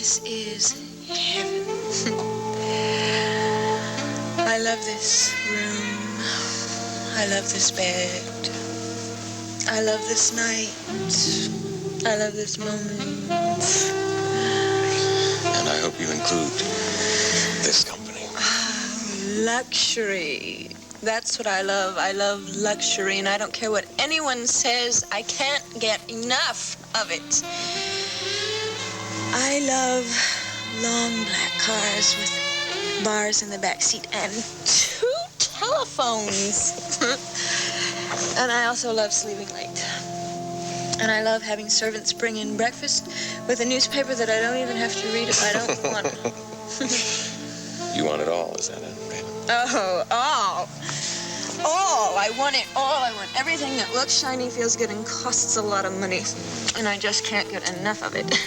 This is heaven. I love this room. I love this bed. I love this night. I love this moment. And I hope you include this company. Luxury. That's what I love. I love luxury, and I don't care what anyone says. I can't get enough of it. I love long black cars with bars in the back seat and 2 telephones. And I also love sleeping late. And I love having servants bring in breakfast with a newspaper that I don't even have to read if I don't want it. You want it all, is that it, baby? Oh, all. All. I want it all. I want everything that looks shiny, feels good, and costs a lot of money. And I just can't get enough of it.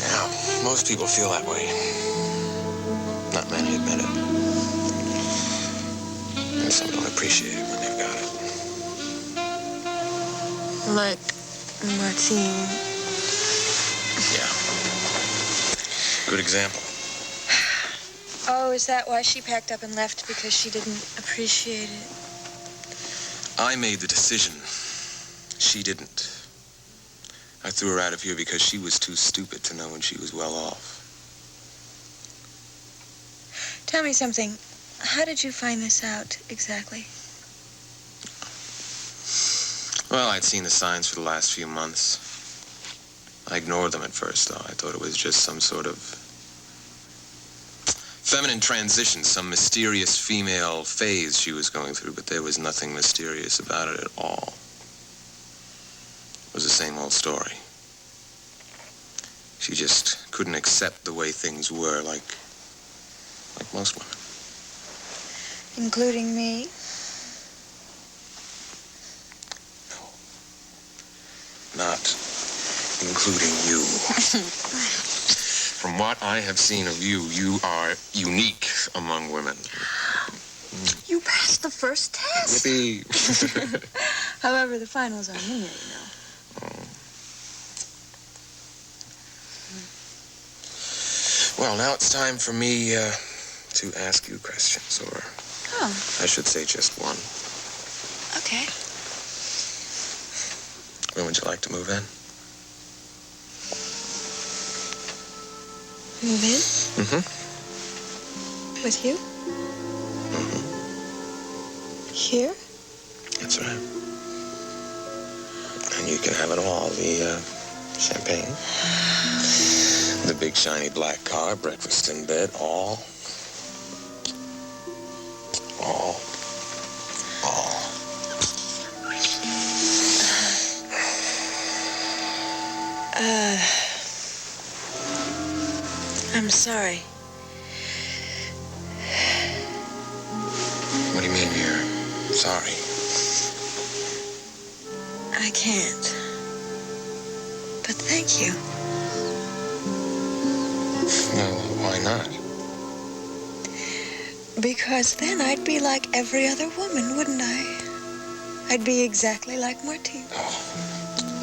Yeah, most people feel that way. Not many admit it. And some don't appreciate it when they've got it. Like Martine. Yeah. Good example. Oh, is that why she packed up and left? Because she didn't appreciate it? I made the decision. She didn't. I threw her out of here because she was too stupid to know when she was well off. Tell me something. How did you find this out, exactly? Well, I'd seen the signs for the last few months. I ignored them at first, though. I thought it was just some sort of feminine transition, some mysterious female phase she was going through, but there was nothing mysterious about it at all. It was the same old story. She just couldn't accept the way things were, like most women. Including me? No. Not including you. From what I have seen of you, you are unique among women. You passed the first test. Yippee. However, the finals are near, you know. Well, now it's time for me to ask you questions, or I should say just one. Okay. When would you like to move in? Move in? Mm-hmm. With you? Mm-hmm. Here? That's right. And you can have it all. The champagne, the big shiny black car, breakfast in bed, all. I'm sorry. What do you mean you're sorry? I can't. But thank you. No, why not? Because then I'd be like every other woman, wouldn't I? I'd be exactly like Martine. Oh,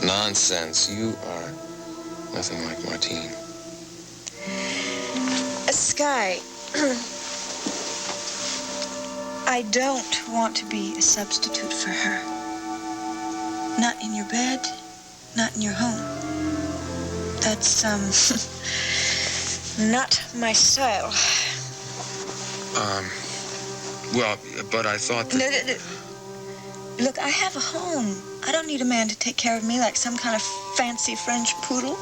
nonsense. You are nothing like Martine. Sky, I don't want to be a substitute for her. Not in your bed, not in your home. That's, not my style. Well, but I thought that... No. Look, I have a home. I don't need a man to take care of me like some kind of fancy French poodle.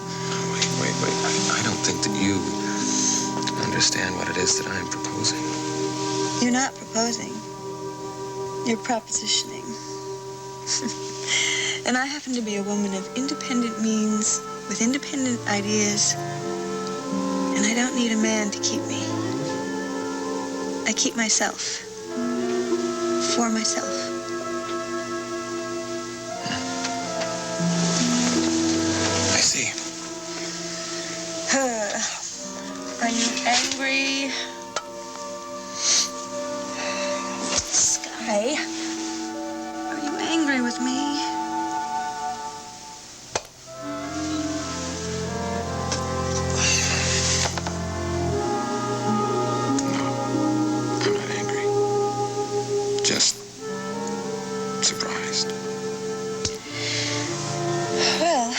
Wait. I don't think that you understand what it is that I'm proposing. You're not proposing. You're propositioning. And I happen to be a woman of independent means, with independent ideas, and I don't need a man to keep me. I keep myself. For myself. I see. Are you angry? Sky, are you angry with me? just surprised. Well,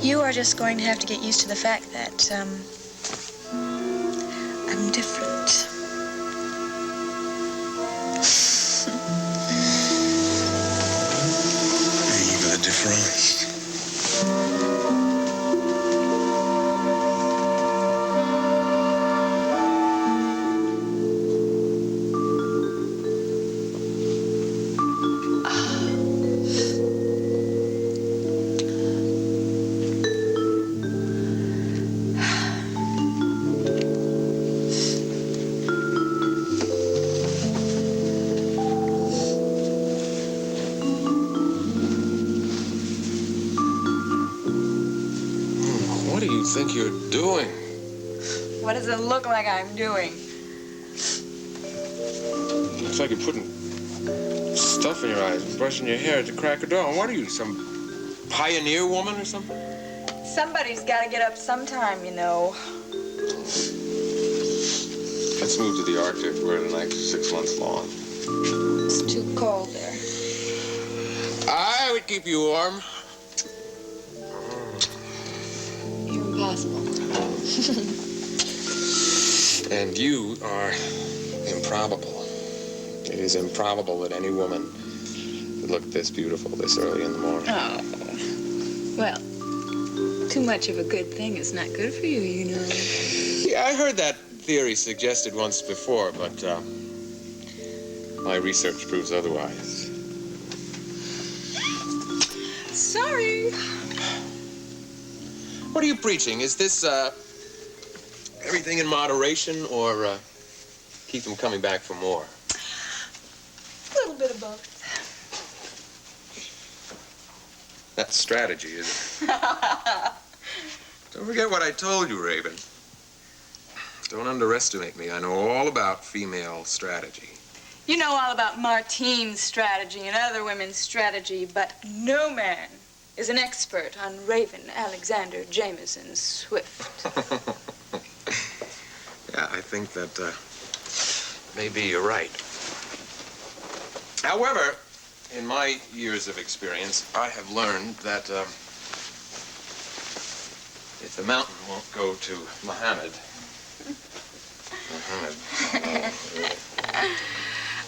you are just going to have to get used to the fact that, I'm different. You got different. What do you think you're doing? What does it look like I'm doing? Looks like you're putting stuff in your eyes and brushing your hair at the crack of dawn. What are you, some pioneer woman or something? Somebody's got to get up sometime, you know. Let's move to the Arctic. We're in like 6 months long. It's too cold there. I would keep you warm. You're impossible. And you are improbable. It is improbable that any woman would look this beautiful this early in the morning. Oh. Well, too much of a good thing is not good for you, you know. Yeah, I heard that theory suggested once before, but my research proves otherwise. Sorry. What are you preaching? Is this everything in moderation, or keep them coming back for more? A little bit of both. That's strategy, isn't it? Don't forget what I told you, Raven. Don't underestimate me. I know all about female strategy. You know all about Martine's strategy and other women's strategy, but no man is an expert on Raven Alexander Jameson Swift. Yeah, I think that maybe you're right. However, in my years of experience, I have learned that if the mountain won't go to Muhammad.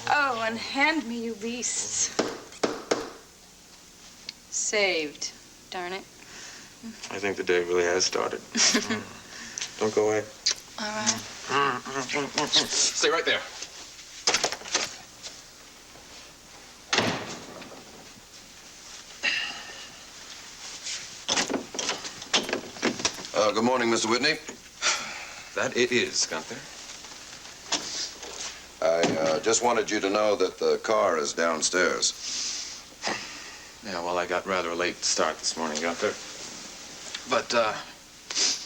Oh, and hand me, you beasts. Saved, darn it. I think the day really has started. Don't go away. All right. Stay right there. Good morning, Mr. Whitney. That it is, Gunther. I just wanted you to know that the car is downstairs. Yeah, well, I got rather a late start this morning, Gunther. But,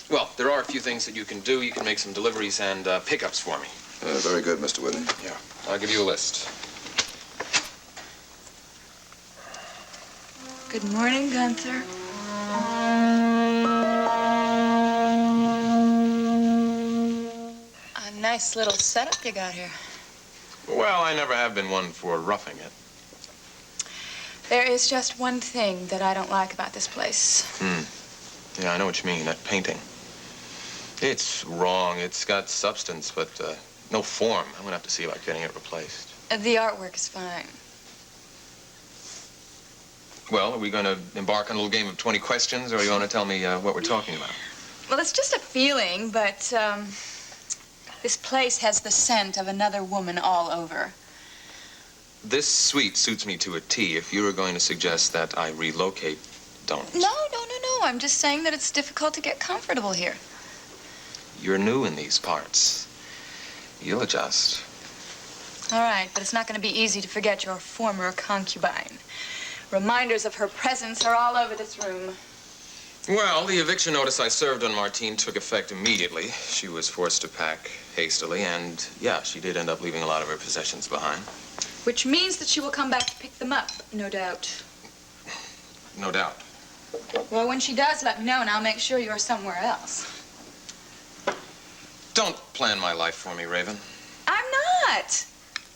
well, there are a few things that you can do. You can make some deliveries and pickups for me. Very good, Mr. Whitney. Yeah, I'll give you a list. Good morning, Gunther. A nice little setup you got here. Well, I never have been one for roughing it. There is just one thing that I don't like about this place. Yeah, I know what you mean, that painting. It's wrong. It's got substance, but no form. I'm gonna have to see about getting it replaced. The artwork is fine. Well, are we gonna embark on a little game of 20 questions, or you wanna tell me what we're talking about? Well, it's just a feeling, but this place has the scent of another woman all over. This suite suits me to a T. If you were going to suggest that I relocate, don't. No. I'm just saying that it's difficult to get comfortable here. You're new in these parts. You'll adjust. All right, but it's not going to be easy to forget your former concubine. Reminders of her presence are all over this room. Well, the eviction notice I served on Martine took effect immediately. She was forced to pack hastily, and yeah, she did end up leaving a lot of her possessions behind. Which means that she will come back to pick them up, no doubt. No doubt. Well, when she does, let me know, and I'll make sure you're somewhere else. Don't plan my life for me, Raven. I'm not.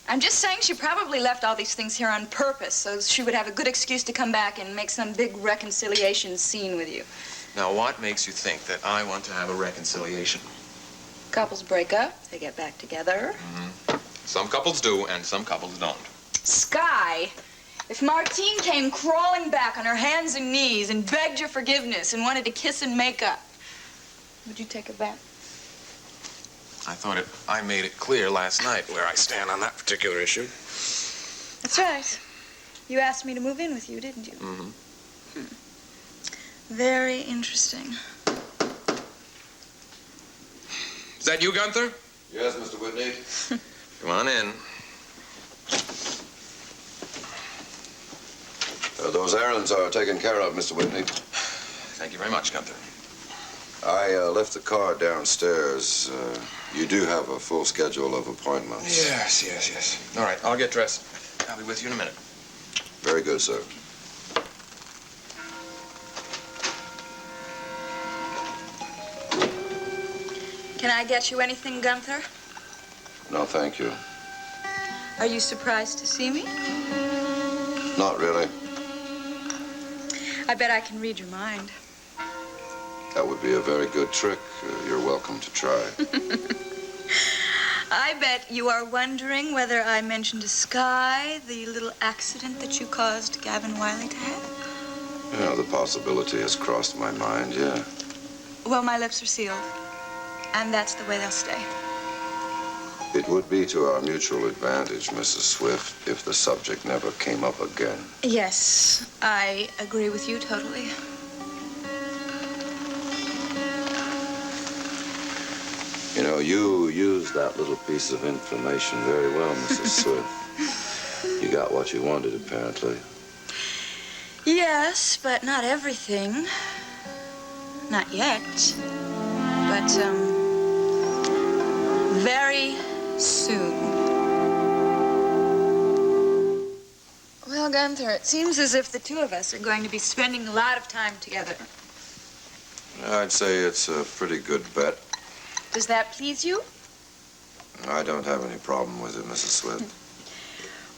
I'm just saying she probably left all these things here on purpose so she would have a good excuse to come back and make some big reconciliation scene with you. Now, what makes you think that I want to have a reconciliation? Couples break up, they get back together. Mm-hmm. Some couples do, and some couples don't. Sky, if Martine came crawling back on her hands and knees and begged your forgiveness and wanted to kiss and make up, would you take her back? I made it clear last night where I stand on that particular issue. That's right. You asked me to move in with you, didn't you? Mm-hmm. Very interesting. Is that you, Gunther? Yes, Mr. Whitney. Come on in. Those errands are taken care of, Mr. Whitney. Thank you very much, Gunther. I left the car downstairs. You do have a full schedule of appointments. Yes. All right, I'll get dressed. I'll be with you in a minute. Very good, sir. Can I get you anything, Gunther? No, thank you. Are you surprised to see me? Not really. I bet I can read your mind. That would be a very good trick. You're welcome to try. I bet you are wondering whether I mentioned to Sky the little accident that you caused Gavin Wiley to have. Yeah, the possibility has crossed my mind, yeah. Well, my lips are sealed, and that's the way they'll stay. It would be to our mutual advantage, Mrs. Swift, if the subject never came up again. Yes, I agree with you totally. You know, you used that little piece of information very well, Mrs. Swift. You got what you wanted, apparently. Yes, but not everything. Not yet. But, very soon. Well, Gunther, it seems as if the two of us are going to be spending a lot of time together. I'd say it's a pretty good bet. Does that please you? I don't have any problem with it, Mrs. Swift.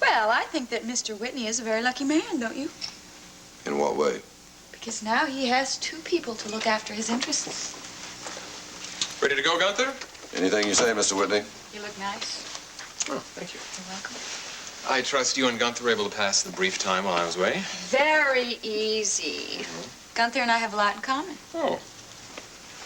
Well, I think that Mr. Whitney is a very lucky man, don't you? In what way? Because now he has two people to look after his interests. Ready to go, Gunther? Anything you say, Mr. Whitney? You look nice. Oh, thank you. You're welcome. I trust you and Gunther were able to pass the brief time while I was away. Very easy. Gunther and I have a lot in common. Oh.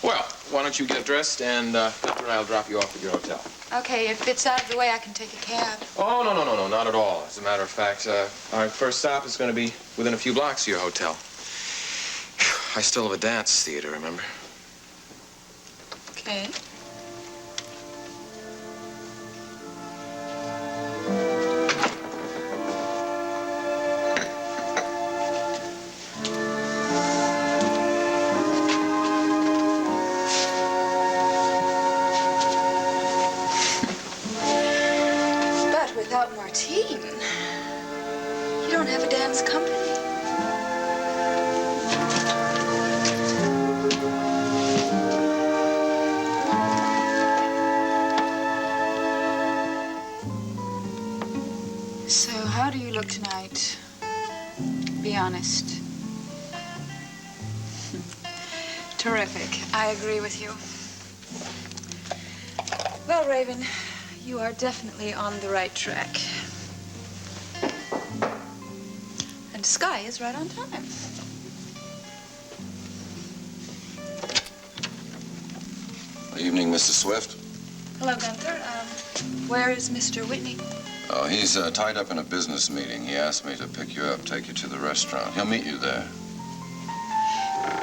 Well, why don't you get dressed, and Gunther and I'll drop you off at your hotel. Okay, if it's out of the way, I can take a cab. Oh, no, not at all. As a matter of fact, our first stop is going to be within a few blocks of your hotel. I still have a dance theater, remember? Okay. Without Martine, you don't have a dance company. So, how do you look tonight? Be honest. Terrific. I agree with you. Well, Raven, you are definitely on the right track. And Sky is right on time. Good evening, Mrs. Swift. Hello, Gunther. Where is Mr. Whitney? Oh, he's tied up in a business meeting. He asked me to pick you up, take you to the restaurant. He'll meet you there.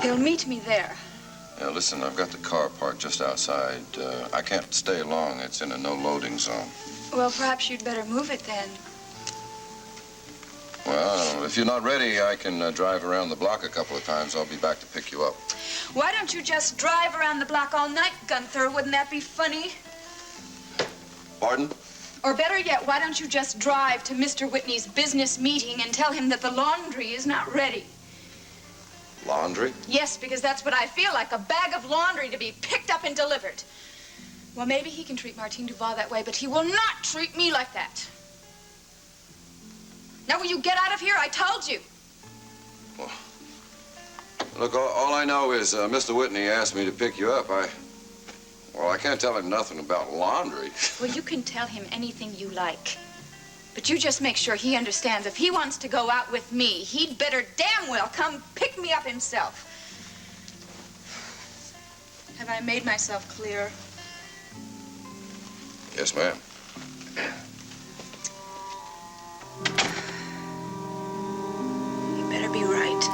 He'll meet me there. Yeah, listen, I've got the car parked just outside. I can't stay long. It's in a no-loading zone. Well, perhaps you'd better move it then. Well, if you're not ready, I can drive around the block a couple of times. I'll be back to pick you up. Why don't you just drive around the block all night, Gunther? Wouldn't that be funny? Pardon? Or better yet, why don't you just drive to Mr. Whitney's business meeting and tell him that the laundry is not ready? Laundry? Yes, because that's what I feel like, a bag of laundry to be picked up and delivered. Well, maybe he can treat Martine Duval that way, but he will not treat me like that. Now, will you get out of here? I told you. Well, look, all I know is Mr. Whitney asked me to pick you up. Well, I can't tell him nothing about laundry. Well, you can tell him anything you like. But you just make sure he understands if he wants to go out with me, he'd better damn well come pick me up himself. Have I made myself clear? Yes, ma'am. You better be right.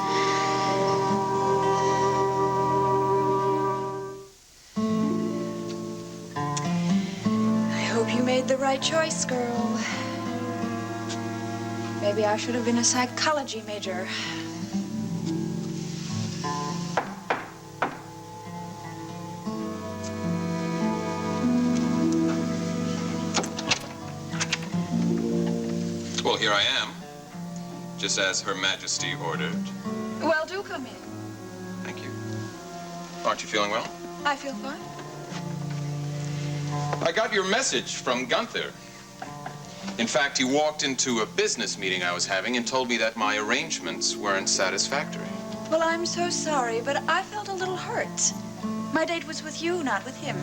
I hope you made the right choice, girl. Maybe I should have been a psychology major. Well, here I am, just as Her Majesty ordered. Well, do come in. Thank you. Aren't you feeling well? I feel fine. I got your message from Gunther. In fact, he walked into a business meeting I was having and told me that my arrangements weren't satisfactory. Well, I'm so sorry, but I felt a little hurt. My date was with you, not with him.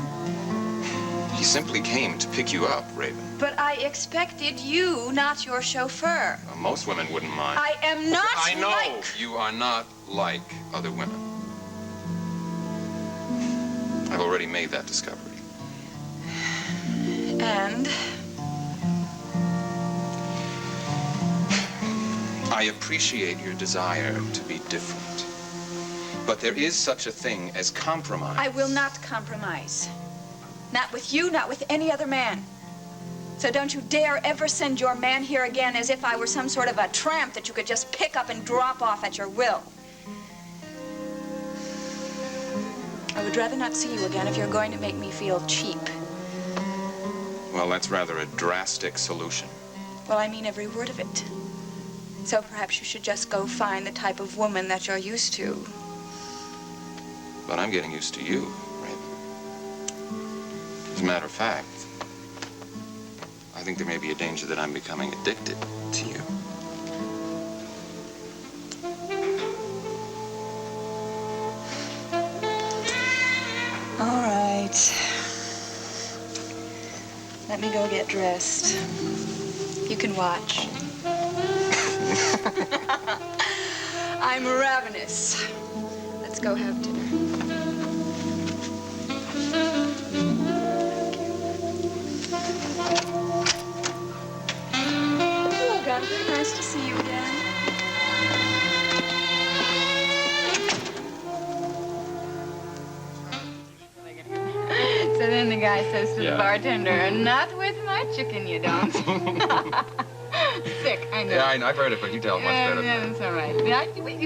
He simply came to pick you up, Raven. But I expected you, not your chauffeur. Well, most women wouldn't mind. I am not I know like... you are not like other women. I've already made that discovery. And? I appreciate your desire to be different. But there is such a thing as compromise. I will not compromise. Not with you, not with any other man. So don't you dare ever send your man here again as if I were some sort of a tramp that you could just pick up and drop off at your will. I would rather not see you again if you're going to make me feel cheap. Well, that's rather a drastic solution. Well, I mean every word of it. So perhaps you should just go find the type of woman that you're used to. But I'm getting used to you, Raven. As a matter of fact, I think there may be a danger that I'm becoming addicted to you. All right. Let me go get dressed. You can watch. I'm ravenous. Let's go have dinner. Hello, Gunther. Nice to see you again. So then the guy says to the bartender, "Not with my chicken, you don't." Sick, I know. Yeah, I've heard it, but you tell it much better. Yeah, that's all right.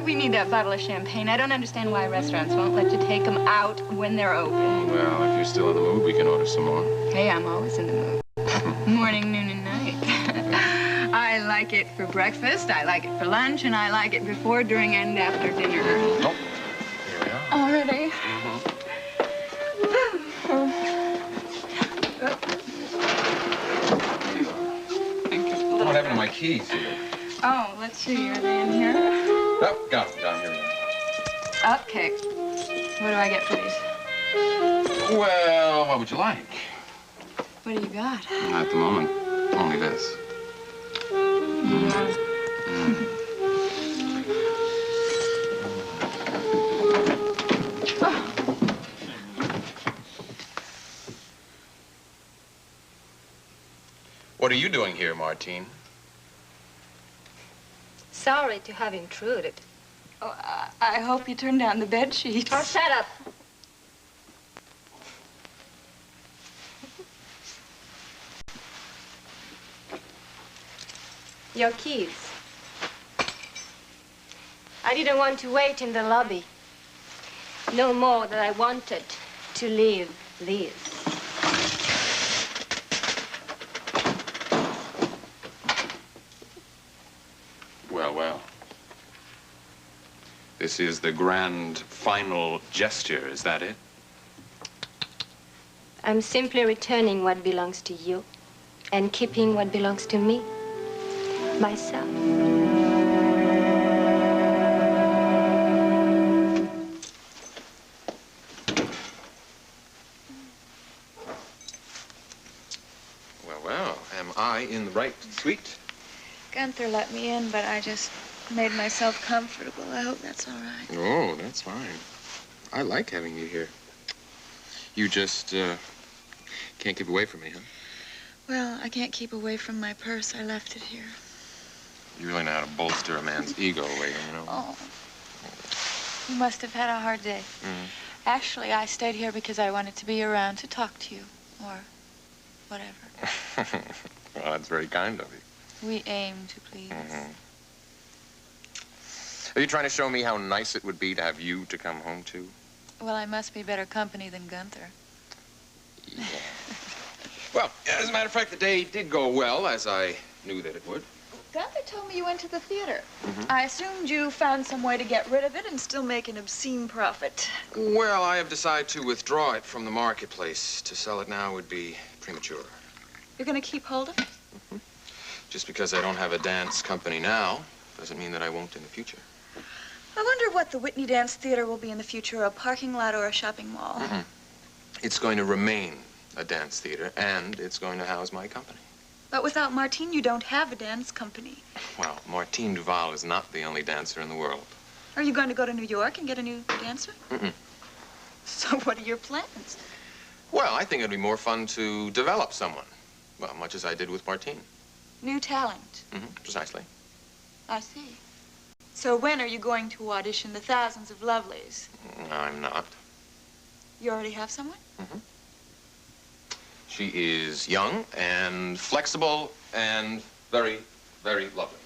We need a bottle of champagne. I don't understand why restaurants won't let you take them out when they're open. Well, if you're still in the mood, we can order some more. Hey, I'm always in the mood. Morning, noon, and night. I like it for breakfast, I like it for lunch, and I like it before, during, and after dinner. Oh, here we are. Already? What happened to my keys here? Oh, let's see. Are they in here? Oh, got them. Here we go. Okay. What do I get for these? Well, what would you like? What do you got? At the moment, only this. What are you doing here, Martine? Sorry to have intruded. Oh, I hope you turned down the bed sheets. Oh, shut up. Your keys. I didn't want to wait in the lobby. No more than I wanted to leave this. Well. This is the grand final gesture, is that it? I'm simply returning what belongs to you and keeping what belongs to me. myself. Well, well, am I in the right suite? Gunther let me in, but I just made myself comfortable. I hope that's all right. Oh, that's fine. I like having you here. You just, can't keep away from me, huh? Well, I can't keep away from my purse. I left it here. You really know how to bolster a man's ego, Reagan, you know? Oh. You must have had a hard day. Mm. Actually, I stayed here because I wanted to be around to talk to you, or whatever. Well, that's very kind of you. We aim to please. Mm-hmm. Are you trying to show me how nice it would be to have you to come home to? Well, I must be better company than Gunther. Yeah. Well, as a matter of fact, the day did go well, as I knew that it would. Gunther told me you went to the theater. Mm-hmm. I assumed you found some way to get rid of it and still make an obscene profit. Well, I have decided to withdraw it from the marketplace. To sell it now would be premature. You're going to keep hold of it? Mm-hmm. Just because I don't have a dance company now doesn't mean that I won't in the future. I wonder what the Whitney Dance Theater will be in the future, a parking lot or a shopping mall. Mm-hmm. It's going to remain a dance theater, and it's going to house my company. But without Martine, you don't have a dance company. Well, Martine Duval is not the only dancer in the world. Are you going to go to New York and get a new dancer? Mm-mm. So what are your plans? Well, I think it'd be more fun to develop someone. Well, much as I did with Martine. New talent. Mm-hmm, precisely. I see. So when are you going to audition the thousands of lovelies? I'm not. You already have someone? Mm-hmm. She is young and flexible and very, very lovely.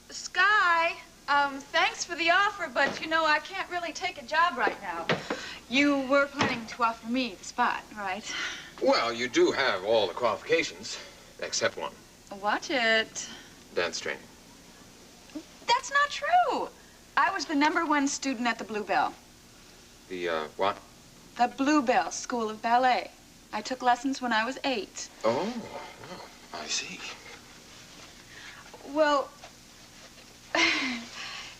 Sky, thanks for the offer, but you know, I can't really take a job right now. You were planning to offer me the spot, right? Well, you do have all the qualifications, except one. Watch it. Dance training. That's not true. I was the #1 student at the Bluebell. The, what? The Bluebell School of Ballet. I took lessons when I was 8. Oh, I see. Well,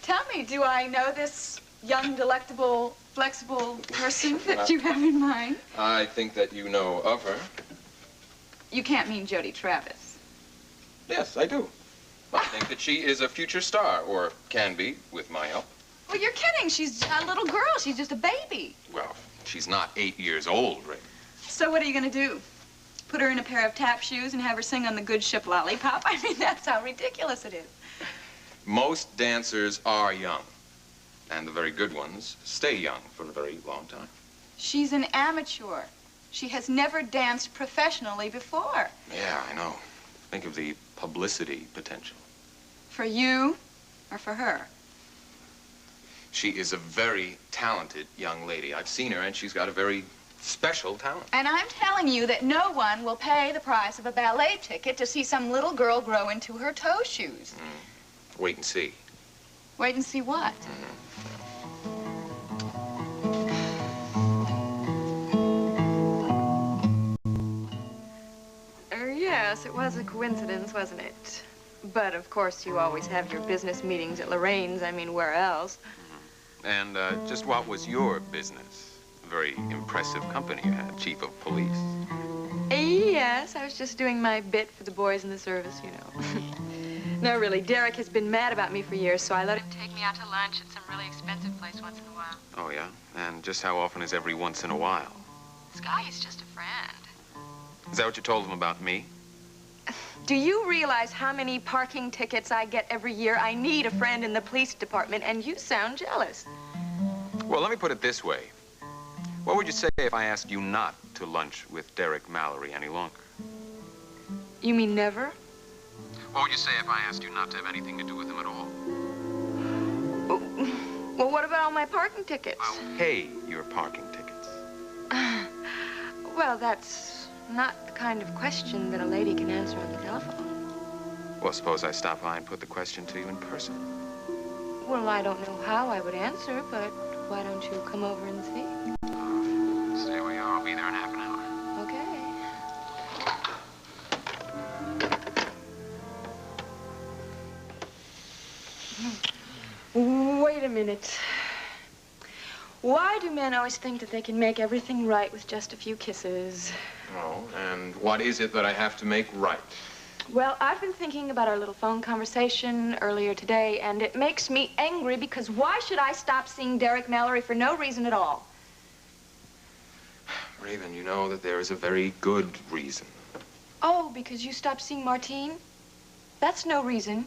tell me, do I know this young, delectable, flexible person that you have in mind? I think that you know of her. You can't mean Jody Travis. Yes, I do. I think that she is a future star, or can be, with my help. Well, you're kidding. She's a little girl. She's just a baby. Well, she's not 8 years old, Rick. So what are you going to do? Put her in a pair of tap shoes and have her sing on the Good Ship Lollipop? I mean, that's how ridiculous it is. Most dancers are young, and the very good ones stay young for a very long time. She's an amateur. She has never danced professionally before. Yeah, I know. Think of the publicity potential. For you or for her? She is a very talented young lady. I've seen her, and she's got a very special talent. And I'm telling you that no one will pay the price of a ballet ticket to see some little girl grow into her toe shoes. Wait and see. Wait and see what? Yes, it was a coincidence, wasn't it? But, of course, you always have your business meetings at Lorraine's. I mean, where else? And just what was your business? A very impressive company you had, chief of police. Yes, I was just doing my bit for the boys in the service, you know. No, really, Derek has been mad about me for years, so I let him take me out to lunch at some really expensive place once in a while. Oh, yeah? And just how often is every once in a while? Sky is just a friend. Is that what you told him about me? Do you realize how many parking tickets I get every year? I need a friend in the police department, and you sound jealous. Well, let me put it this way. What would you say if I asked you not to lunch with Derek Mallory any longer? You mean never? What would you say if I asked you not to have anything to do with him at all? Well, what about all my parking tickets? I'll pay your parking tickets. Well, that's not the kind of question that a lady can answer on the telephone. Well, suppose I stop by and put the question to you in person. Well, I don't know how I would answer, but why don't you come over and see? Stay where you are. I'll be there in half an hour. Okay. Wait a minute. Why do men always think that they can make everything right with just a few kisses? Oh, and what is it that I have to make right? Well, I've been thinking about our little phone conversation earlier today, and it makes me angry because why should I stop seeing Derek Mallory for no reason at all? Raven, you know that there is a very good reason. Oh, because you stopped seeing Martine? That's no reason.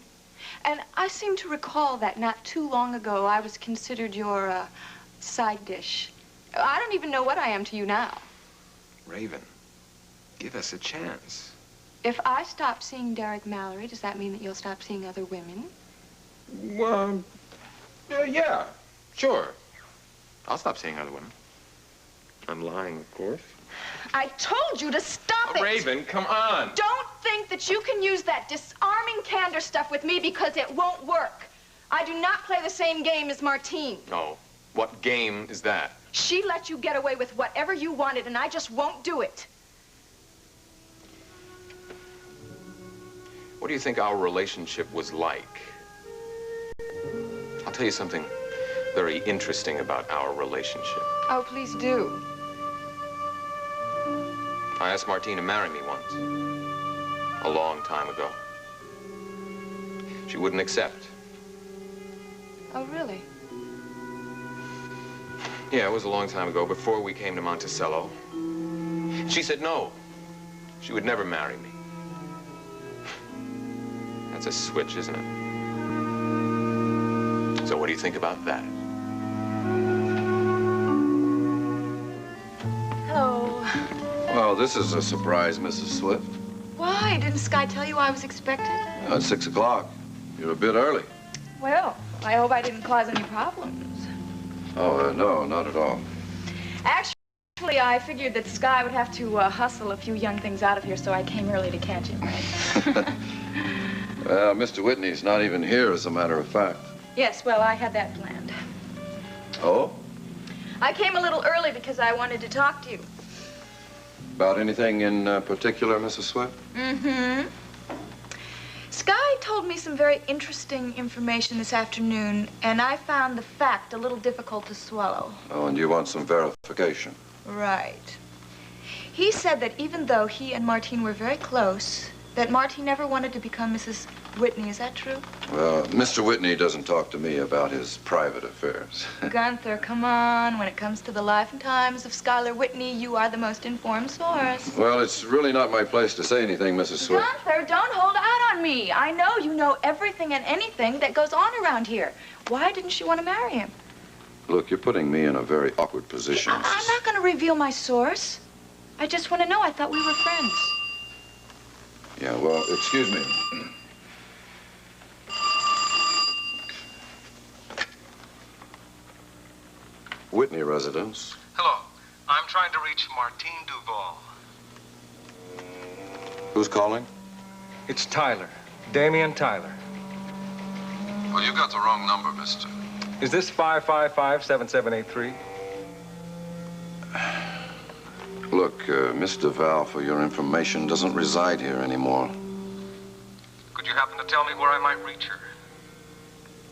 And I seem to recall that not too long ago I was considered your, side dish. I don't even know what I am to you now. Raven, give us a chance. If I stop seeing Derek Mallory, does that mean that you'll stop seeing other women? Well, yeah, sure. I'll stop seeing other women. I'm lying, of course. I told you to stop it! Raven, come on! Don't think that you can use that disarming candor stuff with me because it won't work. I do not play the same game as Martine. No. What game is that? She let you get away with whatever you wanted, and I just won't do it. What do you think our relationship was like? I'll tell you something very interesting about our relationship. Oh, please do. I asked Martine to marry me once. A long time ago. She wouldn't accept. Oh, really? Yeah, it was a long time ago, before we came to Monticello. She said no. She would never marry me. That's a switch, isn't it? So what do you think about that? Hello. Well, this is a surprise, Mrs. Swift. Why? Didn't Sky tell you I was expected? It's 6 o'clock. You're a bit early. Well, I hope I didn't cause any problems. Oh, no, not at all. Actually, I figured that Sky would have to hustle a few young things out of here, so I came early to catch him, right? Well, Mr. Whitney's not even here, as a matter of fact. Yes, well, I had that planned. Oh? I came a little early because I wanted to talk to you. About anything in particular, Mrs. Swift? Mm-hmm. Sky told me some very interesting information this afternoon, and I found the fact a little difficult to swallow. Oh, and you want some verification? Right. He said that even though he and Martine were very close, that Martine never wanted to become Mrs. Whitney. Is that true? Well, Mr. Whitney doesn't talk to me about his private affairs. Gunther, come on. When it comes to the life and times of Schuyler Whitney, you are the most informed source. Well, it's really not my place to say anything, Mrs. Swift. Gunther, don't hold out on me. I know you know everything and anything that goes on around here. Why didn't she want to marry him? Look, you're putting me in a very awkward position. I'm not going to reveal my source. I just want to know. I thought we were friends. Yeah, well, excuse me. Whitney residence. Hello. I'm trying to reach Martine Duval. Who's calling? It's Tyler. Damian Tyler. Well, you got the wrong number, mister. Is this 555-7783? Look, Miss Duval, for your information, doesn't reside here anymore. Could you happen to tell me where I might reach her?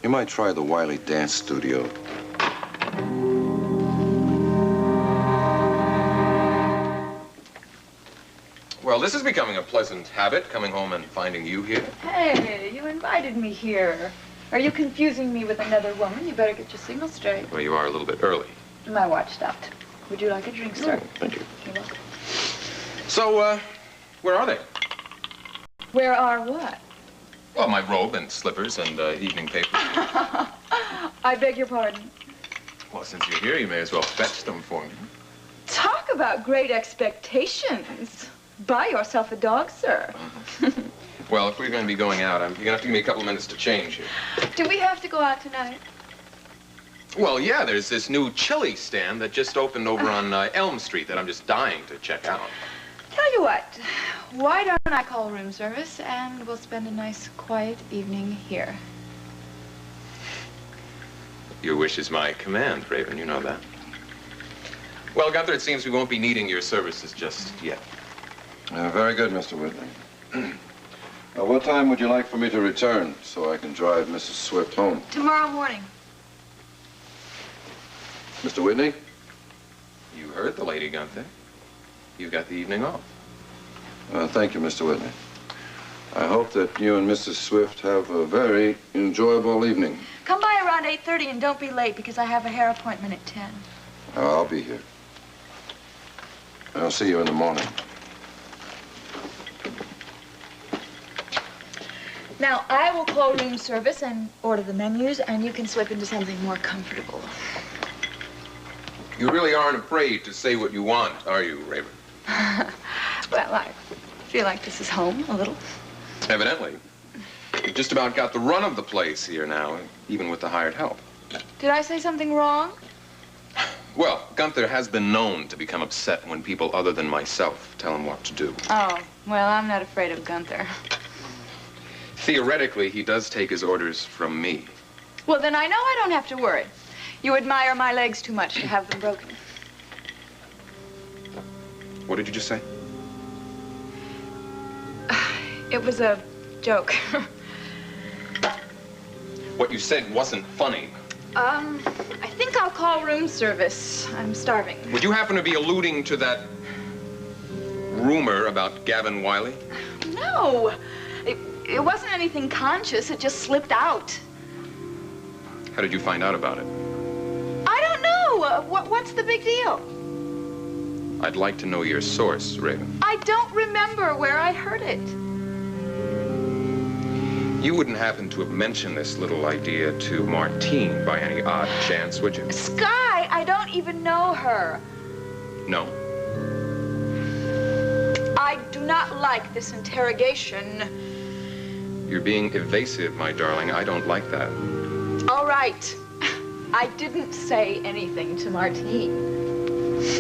You might try the Wiley Dance Studio. Well, this is becoming a pleasant habit, coming home and finding you here. Hey, you invited me here. Are you confusing me with another woman? You better get your signal straight. Well, you are a little bit early. My watch stopped. Would you like a drink, sir? Thank you. You're welcome. So, where are they? Where are what? Well, my robe and slippers and evening paper. I beg your pardon. Well, since you're here, you may as well fetch them for me. Talk about great expectations. Buy yourself a dog, sir. Well, if we're going to be going out, you're going to have to give me a couple of minutes to change here. Do we have to go out tonight? Well, yeah, there's this new chili stand that just opened over on Elm Street that I'm just dying to check out. Tell you what, why don't I call room service and we'll spend a nice, quiet evening here. Your wish is my command, Raven. You know that. Well, Gunther, it seems we won't be needing your services just yet. Very good, Mr. Whitney. What time would you like for me to return so I can drive Mrs. Swift home? Tomorrow morning. Mr. Whitney? You heard the lady, Gunther. You've got the evening off. Thank you, Mr. Whitney. I hope that you and Mrs. Swift have a very enjoyable evening. Come by around 8:30 and don't be late because I have a hair appointment at 10. I'll be here. I'll see you in the morning. Now, I will call room service and order the menus, and you can slip into something more comfortable. You really aren't afraid to say what you want, are you, Raven? Well, I feel like this is home a little. Evidently. You've just about got the run of the place here now, even with the hired help. Did I say something wrong? Well, Gunther has been known to become upset when people other than myself tell him what to do. Oh, well, I'm not afraid of Gunther. Theoretically, he does take his orders from me. Well, then I know I don't have to worry. You admire my legs too much to have them broken. What did you just say? It was a joke. What you said wasn't funny. I think I'll call room service. I'm starving. Would you happen to be alluding to that rumor about Gavin Wiley? No. It wasn't anything conscious. It just slipped out. How did you find out about it? I don't know. What's the big deal? I'd like to know your source, Raven. I don't remember where I heard it. You wouldn't happen to have mentioned this little idea to Martine by any odd chance, would you? Sky, I don't even know her. No. I do not like this interrogation. You're being evasive, my darling. I don't like that. All right. I didn't say anything to Martine.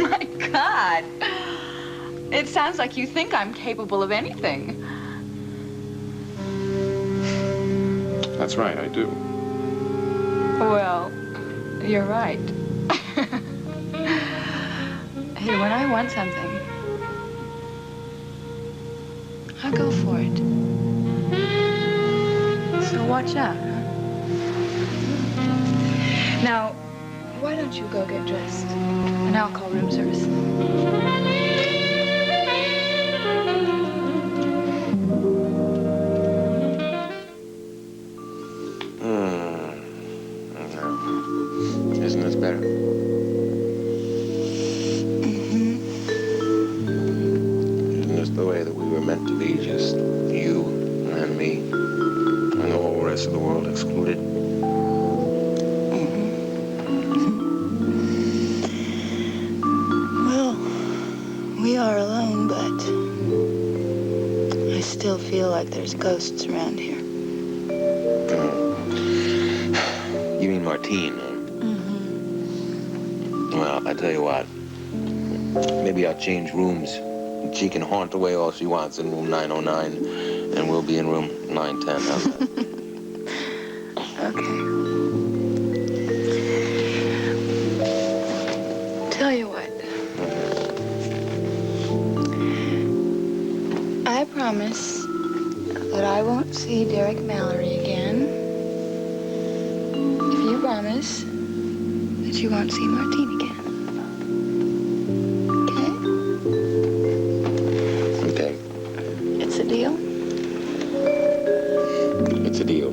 My God. It sounds like you think I'm capable of anything. That's right, I do. Well, you're right. Hey, when I want something, I go for it. So watch out, huh? Now, why don't you go get dressed? And I'll call room service. Isn't this better? Isn't this the way that we were meant to be? Just you and me, and the whole rest of the world excluded? Well, we are alone, but I still feel like there's ghosts around here. You mean Martine, huh? Well, I tell you what. Maybe I'll change rooms. She can haunt away all she wants in room 909, and we'll be in room 910. How's that? Okay. Tell you what. I promise that I won't see Derek Mallory again. If you promise that you won't see Martine again. Okay? Okay. It's a deal? It's a deal.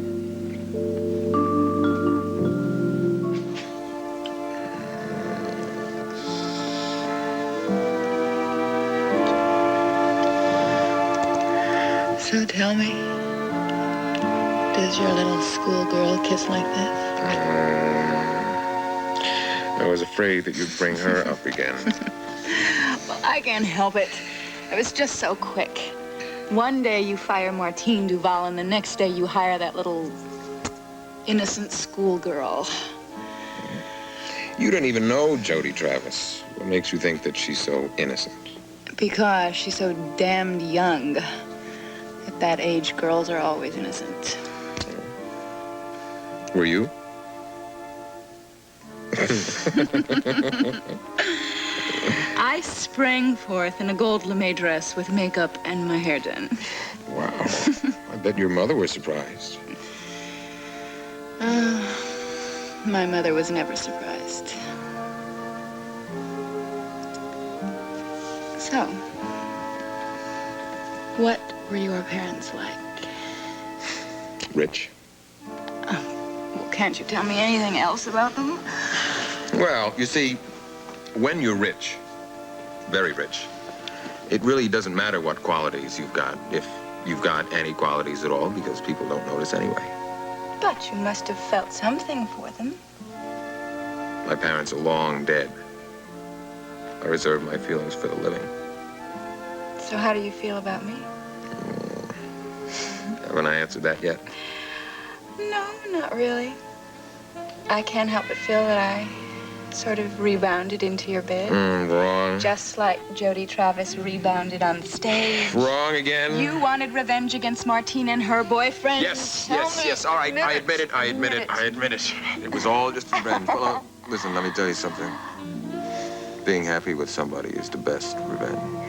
So tell me, does your little schoolgirl kiss like this? I was afraid that you'd bring her up again. Well, I can't help it. It was just so quick. One day you fire Martine Duval, and the next day you hire that little innocent schoolgirl. You don't even know Jody Travis. What makes you think that she's so innocent? Because she's so damned young. At that age, girls are always innocent. Were you? I sprang forth in a gold lame dress with makeup and my hair done. Wow. I bet your mother was surprised. My mother was never surprised. So, what were your parents like? Rich. Well, can't you tell me anything else about them? Well, you see, when you're rich, very rich, it really doesn't matter what qualities you've got, if you've got any qualities at all, because people don't notice anyway. But you must have felt something for them. My parents are long dead. I reserve my feelings for the living. So how do you feel about me? Haven't I answered that yet? No, not really. I can't help but feel that I sort of rebounded into your bed. Wrong. Just like Jody Travis rebounded on the stage. Wrong again. You wanted revenge against Martine and her boyfriend. Yes. All right, I admit it. It was all just revenge. Well, listen, let me tell you something. Being happy with somebody is the best revenge.